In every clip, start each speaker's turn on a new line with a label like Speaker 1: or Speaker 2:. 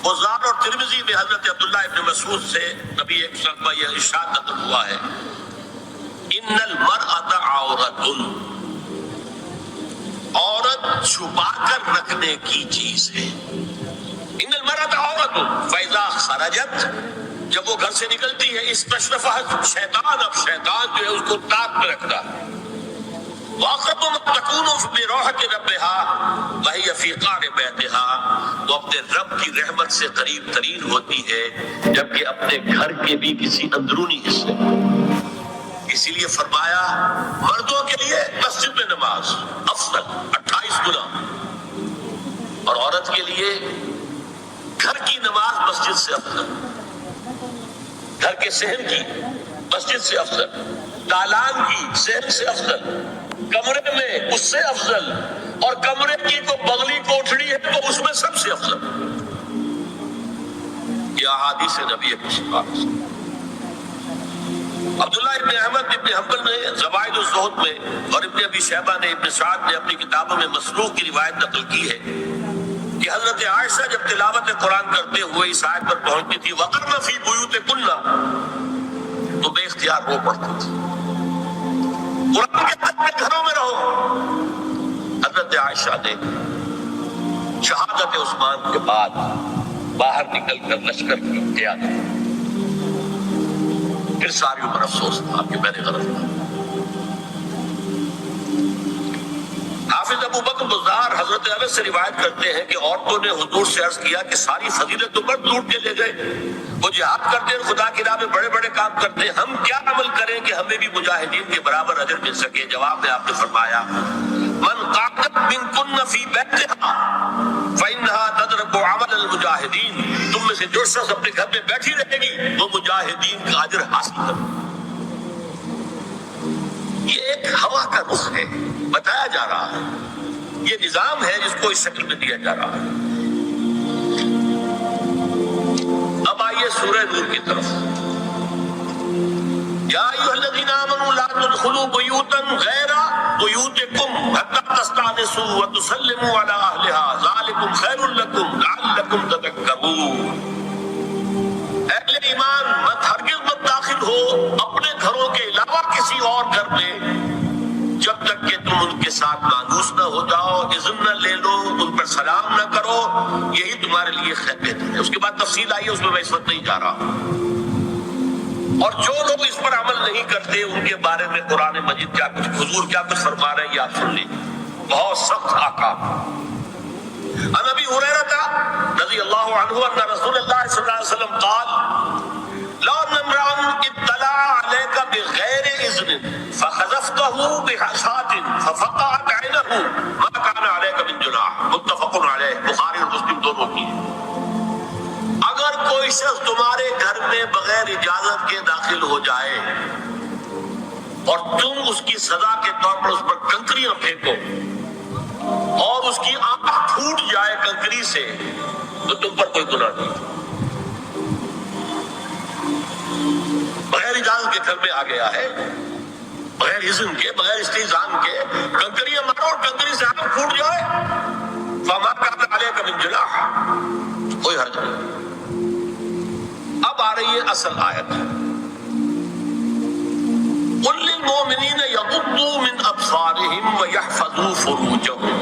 Speaker 1: بزار اور ترمذی میں حضرت عبداللہ ابن مسعود سے نبی ایک صحابہ یہ ارشاد نقل ہوا ہے، ان المرأۃ عورۃ، عورت چھپا کر رکھنے کی چیز ہے۔ ان المرأۃ عورۃ فاذا خرجت، جب وہ گھر سے نکلتی ہے، استشرفها شیطان، اب شیطان جو ہے اس کو تاک میں رکھتا ہے۔ وَأَقْرَبُ مَا تَكُونُ بِرَوْحَةِ رَبِّهَا وَهِيَ فِي قَعْرِ بَيْتِهَا، وہ اپنے رب کی رحمت سے قریب ترین ہوتی ہے جبکہ اپنے گھر کے بھی کسی اندرونی حصے۔ اسی لیے فرمایا مردوں کے لیے مسجد میں نماز افضل 28 گنا، اور عورت کے لیے گھر کی نماز مسجد سے افضل، گھر کے صحن کی مسجد سے افضل، دالان کی صحن سے افضل، کمرے میں اس سے افضل، اور کمرے کی کو بغلی کوٹھڑی ہے تو اس میں سب سے افضل۔ یہ احادیث نبی پاک۔ عبداللہ ابن احمد ابن حنبل نے زوائد الزہد میں اور ابن ابی شیبہ نے ابن سعد نے اپنی کتابوں میں مسروق کی روایت نقل کی ہے کہ حضرت عائشہ جب تلاوت قرآن کرتے ہوئے اس آیت پر پہنچتی تھی وَقَرْنَ فِي بُيُوتِكُنَّ، تو بے اختیار رو پڑتی تھی، قرآن کے اپنے گھروں میں رہو۔ حضرت عائشہ نے شہادت عثمان کے بعد باہر نکل کر لشکر کی قیادت، پھر ساری عمر افسوس تھا کہ میں نے غلط کیا۔ حافظ ابو بکر بزار حضرت انس سے روایت کرتے ہیں کہ عورتوں نے حضور سے عرض کیا کہ ساری فضیلت تو مرد لوٹ کے لے گئے، وہ جہاد کرتے ہیں، خدا کی راہ میں بڑے بڑے کام کرتے ہیں، ہم کیا عمل کریں کہ ہمیں بھی مجاہدین کے برابر اجر مل سکے؟ جواب میں آپ نے فرمایا من قعدت منکن فی بیتہا فإنہا تدرک عمل المجاہدین، تم میں سے جو شخص اپنے گھر میں بیٹھی رہے گی وہ مجاہدین کا اجر حاصل کرے۔ یہ ایک ہوا کا رخ ہے، بتایا جا رہا ہے، یہ نظام ہے جس کو اس شکل میں دیا جا رہا ہے۔ اب آئیے سورہ نور کی طرف۔ یا ایھا الذین آمنوا لا تدخلوا بیوتا غیر بیوتکم حتی تستأنسوا وتسلموا علی اہلها ذلکم خیر لکم لعلکم تذکرون۔ اہل ایمان مت ہرگز مت داخل ہو اپنے گھروں کے علاوہ کسی اور گھر میں جب تک کہ تم ان کے ساتھ مانوس نہ ہو جاؤ، اذن نہ لے لو، ان پر سلام نہ کرو، یہی تمہارے لیے خیر بہتر ہے۔ اس کے بعد تفصیل آئی ہے، اس میں میں اس وقت نہیں جا رہا۔ اور جو لوگ اس پر عمل نہیں کرتے ان کے بارے میں قرآن مجید کیا کچھ حضور کیا کچھ فرما رہے ہیں یہ آپ سن لیں، بہت سخت احکام۔ عن ابی ہریرہ رضی اللہ عنہ ان رسول اللہ صلی اللہ علیہ وسلم قال لو ان امرأ اطلع عليك بغیر اذن فخذفته بحصاة ففقعت عینه ما كان عليك من جناح، متفق علیہ، بخاری اور مسلم دونوں کی۔ اگر کوئی شخص تمہارے گھر میں بغیر اجازت کے داخل ہو جائے اور تم اس کی سزا کے طور پر اس پر کنکریاں پھینکو اور اس کی آنکھ پھوٹ جائے کنکری سے تو تم پر کوئی گناہ نہیں۔ بغیر اجازت کے گھر میں آ گیا ہے، بغیر اذن کے، بغیر استئذان کے کنکریاں مارو اور کنکری سے آنکھ پھوٹ جائے، فما كان عليك من جناح، کوئی حرج نہیں۔ اب آ رہی ہے اصل آیت، قل للمؤمنین یغضوا من ابصارهم ویحفظوا فروجهم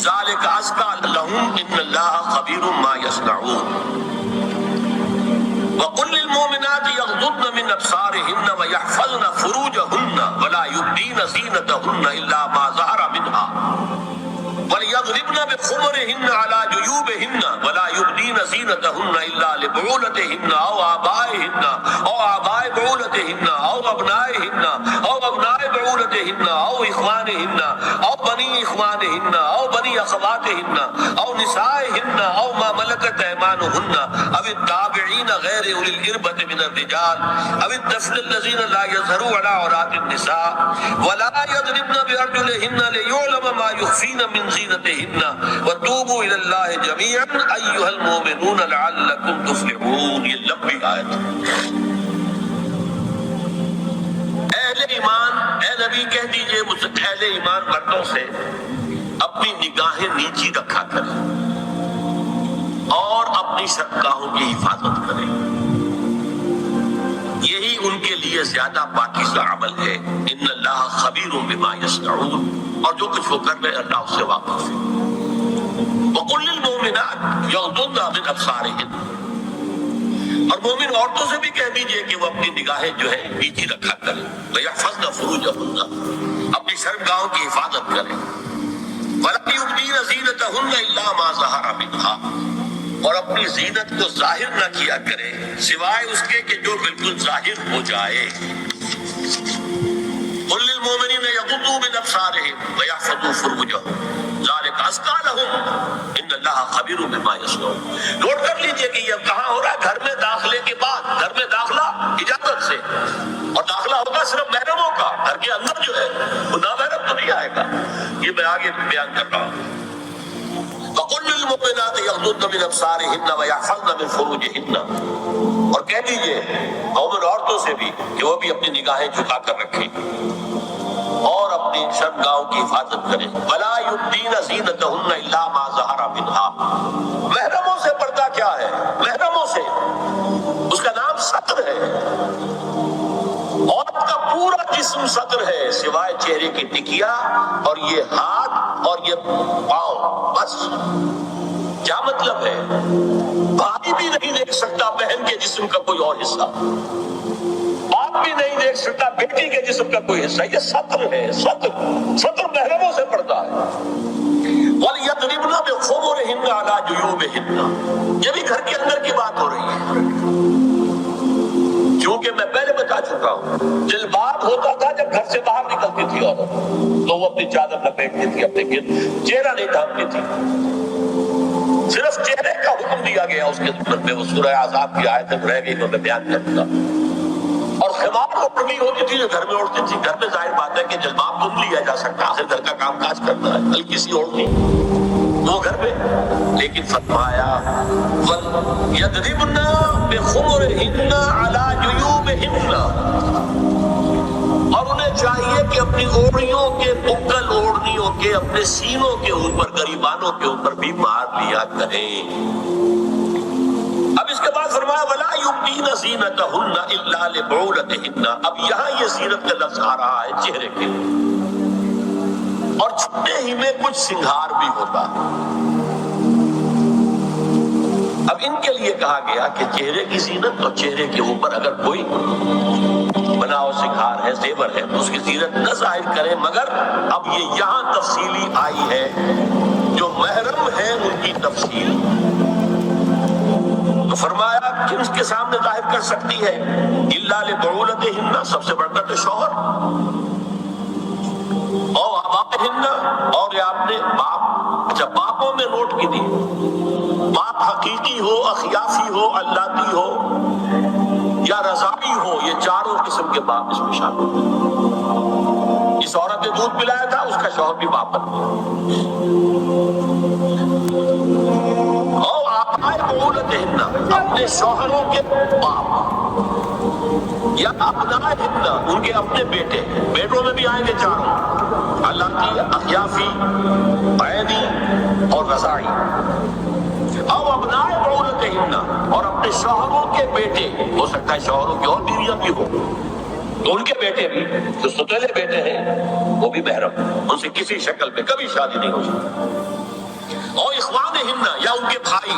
Speaker 1: ذلك ازکی لهم ان اللہ خبیر ما یصنعون۔ وقل للمؤمنات یغضضن من ابصارهن ویحفظن فروجهن ولا یبدین زینتهن الا ما ظهر منها وَلْيَضْرِبْنَ بِخُمُرِهِنَّ عَلَى جُيُوبِهِنَّ وَلَا يُبْدِينَ زِينَتَهُنَّ إِلَّا لِبُعُولَتِهِنَّ أَوْ آبَائِهِنَّ أَوْ آبَاءِ بُعُولَتِهِنَّ أَوْ أَبْنَائِهِنَّ أَوْ أَبْنَاءِ بُعُولَتِهِنَّ أَوْ إِخْوَانِهِنَّ أَوْ بَنِي إِخْوَانِهِنَّ أَوْ بَنِي أَخَوَاتِهِنَّ أَوْ نِسَائِهِنَّ أَوْ مَا مَلَكَتْ أَيْمَانُهُنَّ أَوِ التَّابِعِينَ غَيْرِ أُولِي الْإِرْبَةِ مِنَ الرِّجَالِ أَوِ الطَّفْلِ الَّذِينَ لَا يَظْهَرُوا عَلَى عَوْرَاتِ النِّسَاءِ وَلَا يَضْرِبْنَ بِأَرْجُلِهِنَّ لِيُعْلَمَ مَا يُخْفِينَ مِنْ زِينَتِهِنَّ وَتُوبُوا إِلَى اللَّهِ جَمِيعًا أَيُّهَا الْمُؤْمِنُونَ لَعَلَّكُمْ تُفْلِحُونَ۔ یہ لمبی آیت ہے۔ اہل ایمان، اے نبی کہہ دیجئے مجھ اہل ایمان مردوں سے اپنی نگاہیں نیچی رکھا کریں اپنی شرمگاہوں کی حفاظت کریں، یہی ان کے لیے زیادہ پاکیزہ عمل ہے۔ ان اللہ خبیر بما یصنعون، اور جو کچھ وہ کر رہے اللہ اس سے واقف ہے۔ وقل للمؤمنات یغضضن من ابصارہن، اور مومن عورتوں سے بھی کہہ دیجئے کہ وہ اپنی نگاہیں جو ہے نیچی رکھا کریں، ویحفظن فروجہن، اپنی شرمگاہوں کی حفاظت کریں، ولا یبدین زینتہن الا ما ظہر منہا، اور اپنی زینت کو ظاہر نہ کیا کرے سوائے اس کے کہ جو بالکل ظاہر ہو جائے۔ قل للمؤمنین یغضوا من ابصارہم ویحفظوا فروجہم ذلک ازکی لہم ان اللہ خبیر بما یصنعون۔ نوٹ کر لیجئے کہ یہ کہاں ہو رہا ہے؟ گھر میں داخلے کے بعد۔ گھر میں داخلہ اجازت سے، اور داخلہ ہوگا صرف محرموں کا، گھر کے اندر جو ہے وہ نامحرم تو نہیں آئے گا۔ یہ میں آگے بیان کر رہا ہوں۔ وَقُلْ لِلْمُؤْمِنَاتِ يَغْضُضْنَ مِنْ أَبْصَارِهِنَّ وَيَحْفَظْنَ مِنْ فُرُوجِهِنَّ، اور کہہ دیجئے مومن عورتوں سے بھی کہ وہ بھی اپنی نگاہیں جھکا کر رکھیں اور اپنی شرمگاہوں کی حفاظت کریں۔ وَلَا يُبْدِينَ زِينَتَهُنَّ إِلَّا مَا ظَهَرَ مِنْهَا، محرموں سے پردہ کیا ہے؟ محرموں سے، اس کا نام ستر ہے۔ عورت کا پورا جسم ستر ہے سوائے چہرے کی ٹکیا اور یہ ہاتھ اور یہ پاؤں، بس۔ کیا مطلب ہے؟ بھائی بھی نہیں دیکھ سکتا بہن کے جسم کا کوئی اور حصہ، باپ بھی نہیں دیکھ سکتا بیٹی کے جسم کا کوئی حصہ، یہ ستر ہے۔ ستر محرموں سے پردہ ہے۔ وَلْيَضْرِبْنَ بِخُمُرِهِنَّ عَلَى جُيُوبِهِنَّ، یہ بھی گھر کے اندر کی بات ہو رہی ہے، کیونکہ میں پہلے بتا چکا ہوں جلباب ہوتا تھا جب گھر سے باہر نکلتی تھی عورت تو وہ اپنی چادر لپیٹتی تھی اپنے گرد، چہرہ نہیں ڈھانپتی تھی، صرف چہرے کا حکم دیا گیا اس کے ضمن میں۔ وہ سورہ احزاب کی آیت رہ گئی، میں بیان کروں گا۔ اور خمار اوڑھنی ہوتی تھی جو گھر میں اوڑھتی تھی۔ گھر میں ظاہر بات ہے کہ جلباب تو نہیں لیا جا سکتا، آخر گھر کا کام کاج کرنا ہے، ہلکی سی اوڑھنی وہ گھر میں، لیکن فرمایا وَلْيَضْرِبْنَ بِخُمُرِهِنَّ عَلَى جُيُوبِهِنَّ، اور انہیں چاہیے کہ اپنی اوڑھنیوں کے بکل اوڑھنیوں کے اپنے سینوں کے اوپر، گریبانوں کے اوپر بھی مار لیا کریں۔ اب اس کے بعد فرمایا وَلَا يُبْدِينَ زِينَتَهُنَّ إِلَّا لِبُعُولَتِهِنَّ، اب یہاں یہ زینت کا لفظ آ رہا ہے چہرے کے، اور چھوٹے ہی میں کچھ سنگھار بھی ہوتا ہے۔ اب ان کے لیے کہا گیا کہ چہرے کی زینت اور چہرے کے اوپر اگر کوئی بناؤ سنگھار ہے، زیور ہے، تو اس کی زینت نہ ظاہر کریں، مگر اب یہ یہاں تفصیلی آئی ہے، جو محرم ہے ان کی تفصیل۔ تو فرمایا کہ اس کے سامنے ظاہر کر سکتی ہے الا لبعولتہن، سب سے بڑھ کر تو شوہر، اور آبائہن، اور یا اپنے باپ۔ اچھا، باپوں میں نوٹ کی دی، باپ حقیقی ہو، اخیافی ہو، اللاتی ہو یا رضاعی ہو، یہ چاروں قسم کے باپ اس میں شامل ہیں۔ اس عورت نے دودھ پلایا تھا، اس کا شوہر بھی باپ بن اور آبائے بعولتہن، اپنے شوہروں کے باپ، یا ابنائہن، ان کے اپنے بیٹے، بیٹوں میں بھی آئیں گے چاروں، اللاتی، اخیافی، عینی اور رضاعی۔ او ابنائے بعولتہن، اور اپنے شوہروں کے بیٹے، ہو سکتا ہے شوہروں کی اور بیویاں بھی ہوں تو ان کے بیٹے بھی، جو ستیلے بیٹے ہیں وہ بھی محرم، ان سے کسی شکل میں کبھی شادی نہیں ہو سکتی۔ او اخوانہن، یا ان کے بھائی،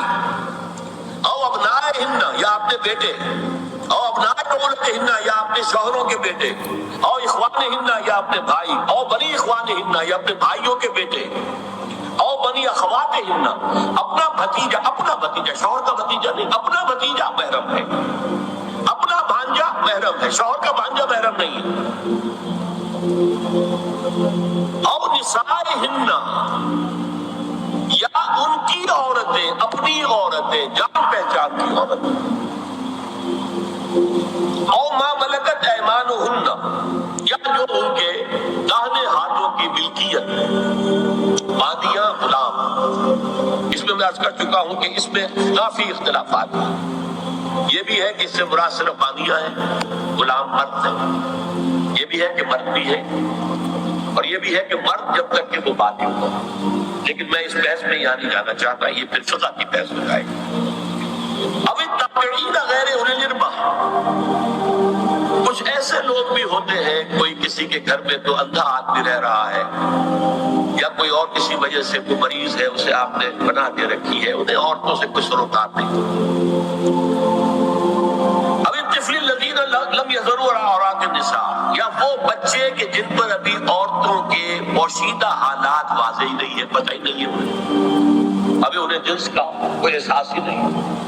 Speaker 1: او ابنائہن، یا اپنے بیٹے، او ابنائے بعولتہن، یا اپنے شوہروں کے بیٹے، او اخوانہن، یا اپنے بھائی، او بنی اخوانہن، یا اپنے بھائیوں کے بیٹے، او بنی اخواتہن، اپنا بھتیجا، شوہر کا بھتیجا نہیں، اپنا بھتیجا محرم ہے، اپنا بھانجا محرم ہے، شوہر کا بھانجا محرم نہیں ہے۔ او نسائہن، یا ان کی عورتیں، اپنی عورتیں، جان پہچان کی عورتیں، او ما ملکت ایمانہن، یا جو ان کے داہنے ہاتھوں کی ملکیت، مادیاں، غلام۔ اس میں عرض کر چکا ہوں کہ اس میں کافی اختلافات ہیں۔ یہ بھی ہے کہ اس سے مراد صرف مادیاں ہیں، غلام مرد ہیں، یہ بھی ہے کہ مرد بھی ہے، اور یہ بھی ہے کہ مرد جب تک کہ وہ بالغ ہو۔ لیکن میں اس بحث میں یہاں نہیں جانا چاہتا، یہ پھر فقہ کی بحث ہو جائے گی۔ والطامعین غیر اولی الاربہ، کچھ ایسے لوگ بھی ہوتے ہیں، کوئی کسی کے گھر میں تو اندھا آدمی رہ رہا ہے یا کوئی اور کسی وجہ سے کوئی مریض ہے، اسے آپ نے بنا دے رکھی ہے، انہیں عورتوں سے کوئی سروکار نہیں۔ اب الطفل الذین لم یظہروا علی عورات النساء، یا وہ بچے کہ جن پر ابھی عورتوں کے پوشیدہ حالات واضح نہیں ہے، پتہ ہی نہیں ہے، ابھی انہیں جنس کا کوئی احساس ہی نہیں۔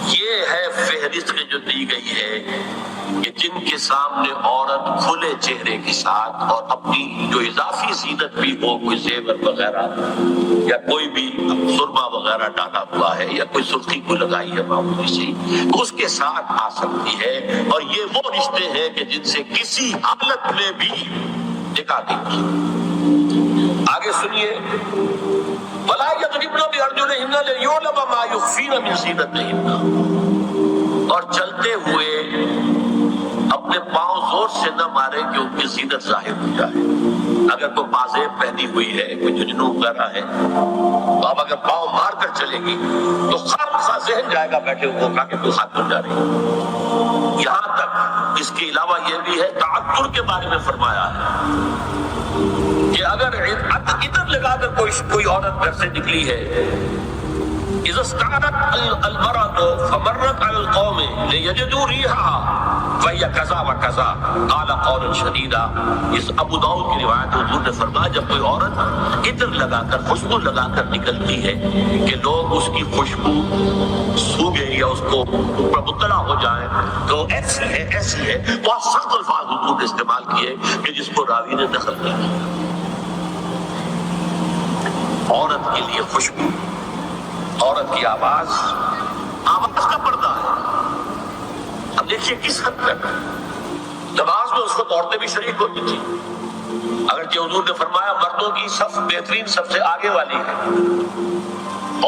Speaker 1: یہ ہے فہرست جو دی گئی ہے کہ جن کے سامنے عورت کھلے چہرے کے ساتھ اور اپنی جو اضافی زینت بھی ہو، کوئی زیور وغیرہ یا کوئی بھی سرما وغیرہ ڈالا ہوا ہے یا کوئی سرخی کو لگائی ہے معمولی سی، اس کے ساتھ آ سکتی ہے۔ اور یہ وہ رشتے ہیں کہ جن سے کسی حالت میں بھی نکاح نہیں۔ آگے سنیے، وَلَا يَضْرِبْنَ بِأَرْجُلِهِنَّ لِيُعْلَمَ مَا يُخْفِينَ مِنْ زِينَتِهِنَّ، اور چلتے ہوئے اپنے پاؤں زور سے نہ مارے کہ ان کی زینت ظاہر ہو جائے۔ اگر کوئی پازیب پہنی ہوئی ہے، کوئی ججنو وغیرہ ہے، تو اب اگر پاؤں مار کر چلے گی تو خامخواہ ذہن جائے گا بیٹھے ہوئے کا کہ کوئی خاتون جا رہی ہے۔ یہاں تک اس کے علاوہ یہ بھی ہے، تعطر کے بارے میں فرمایا ہے کہ اگر عطر لگا کر کوئی عورت گھر سے نکلی ہے، اذا استعارت المرأة فمرت على القوم ليجدوا ريحها فهي كذا وكذا قال قولا شديدا۔ اس ابو داؤد کی روایت حضور نے فرمایا جب کوئی عورت عطر لگا کر، خوشبو لگا کر نکلتی ہے کہ لوگ اس کی خوشبو سونگیں یا اس کو مطلع ہو جائیں تو ایسی ہے ایسی ہے، بہت سخت الفاظ حضور نے استعمال کیے کہ جس کو راوی نے دخل نہیں کیا۔ عورت کے لیے خوشبو، عورت کی آواز کا پردہ ہے۔ اب دیکھیے کس حد تک نماز میں اس کو عورتیں بھی شریک ہوتی تھی، اگرچہ حضور نے فرمایا مردوں کی صف بہترین سب سے آگے والی ہے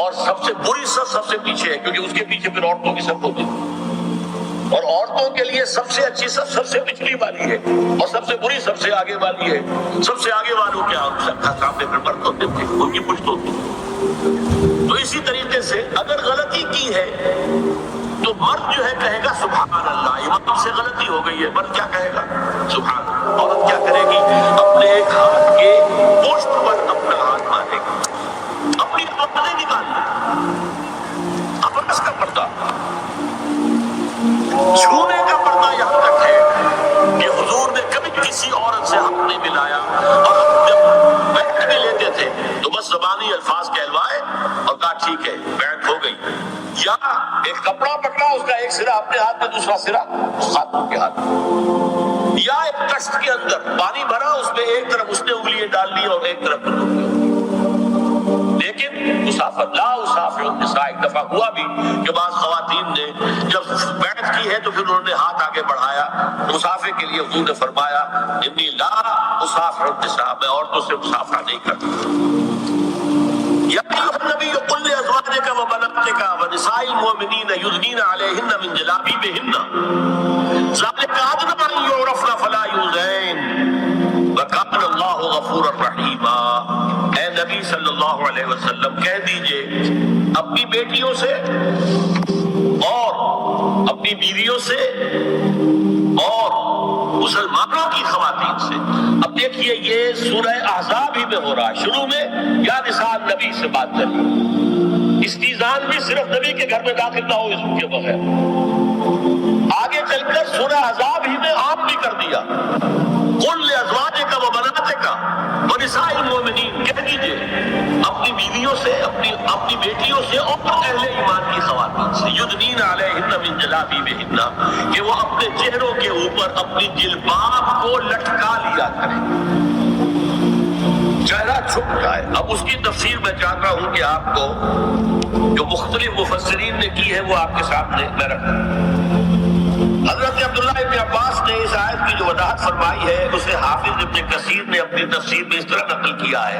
Speaker 1: اور سب سے بری صف سب سے پیچھے ہے، کیونکہ اس کے پیچھے پھر عورتوں کی صف ہوتی ہے، اور عورتوں کے لیے سب سے اچھی صف سب سے پچھلی والی ہے اور سب سے بری سب سے آگے والی ہے۔ سب سے آگے والوں کے سامنے پھر مرد ہوتے تھے، ان کی پشت ہوتی تھی۔ تو اسی طریقے سے اگر غلطی کی ہے تو مرد جو ہے کہے گا سبحان اللہ، امام سے غلطی ہو گئی ہے، مرد کیا کہے گا؟ سبحان اللہ۔ عورت کیا کرے گی؟ اپنے ایک ہاتھ کے پشت پر اپنا ہاتھ مارے گی، اپنی آوازیں نکالنا، آواز کا پردہ، چھونے کا پردہ یہاں تک ہے کہ حضور نے کبھی کسی عورت سے حق نہیں ملایا، اور جب بیٹھ کے لیتے تھے تو بس زبانی الفاظ کہلوائے اور کہا ٹھیک ہے بیعت ہو گئی، یا ایک کپڑا پکڑا، اس کا ایک سرا اپنے ہاتھ میں دوسرا سرا خاتون کے ہاتھ میں، یا ایک کشت کے اندر پانی بھرا، اس میں ایک طرف اس نے انگلیاں ڈال لی اور ایک طرف لیکن مسافر لا مسافر النساء، ایک دفعہ ہوا بھی کہ بعض خواتین نے جب بیعت کی ہے تو پھر انہوں نے ہاتھ آگے بڑھایا مسافر کے لیے، حضور نے فرمایا انی لا مسافر النساء، میں عورتوں سے مسافرہ نہیں کرتا۔ یا ایھا النبی قل لازواجک وبناتک ونساء المؤمنین یدنین علیہن من جلابیبہن ذلک ادنی ان یعرفن فلا یؤذین وکان اللہ غفورا رحیما۔ اے نبی صلی اللہ علیہ وسلم کہہ دیجئے اپنی بیٹیوں سے اور اپنی بیویوں سے اور مسلمانوں کی خواتین سے۔ اب دیکھیے یہ سورہ احزاب ہی میں ہو رہا ہے، شروع میں یا نساء نبی سے بات کری، استیزان بھی صرف نبی کے گھر میں داخل نہ ہو اس کے بغیر، آگے چل کر سورہ احزاب ہی میں عام بھی کر دیا، قل لازواجک وبناتک ونساء المؤمنین، کہہ دیجئے اپنی بیویوں سے، اپنی بیٹیوں سے اور اہل ایمان کی خواتین سے، یدنین علیہن من جلابیبہن، کہ وہ اپنے چہروں کے اوپر اپنی جلباب کو لٹکا لیا کریں، چہرہ چھپ جائے۔ اب اس کی تفسیر میں چاہتا ہوں کہ آپ کو جو مختلف مفسرین نے کی ہے وہ آپ کے سامنے میں رکھوں۔ حضرت عبداللہ ابن عباس نے اس آیت کی جو وضاحت فرمائی ہے اسے حافظ ابن کثیر نے اپنی تفسیر میں اس طرح نقل کیا ہے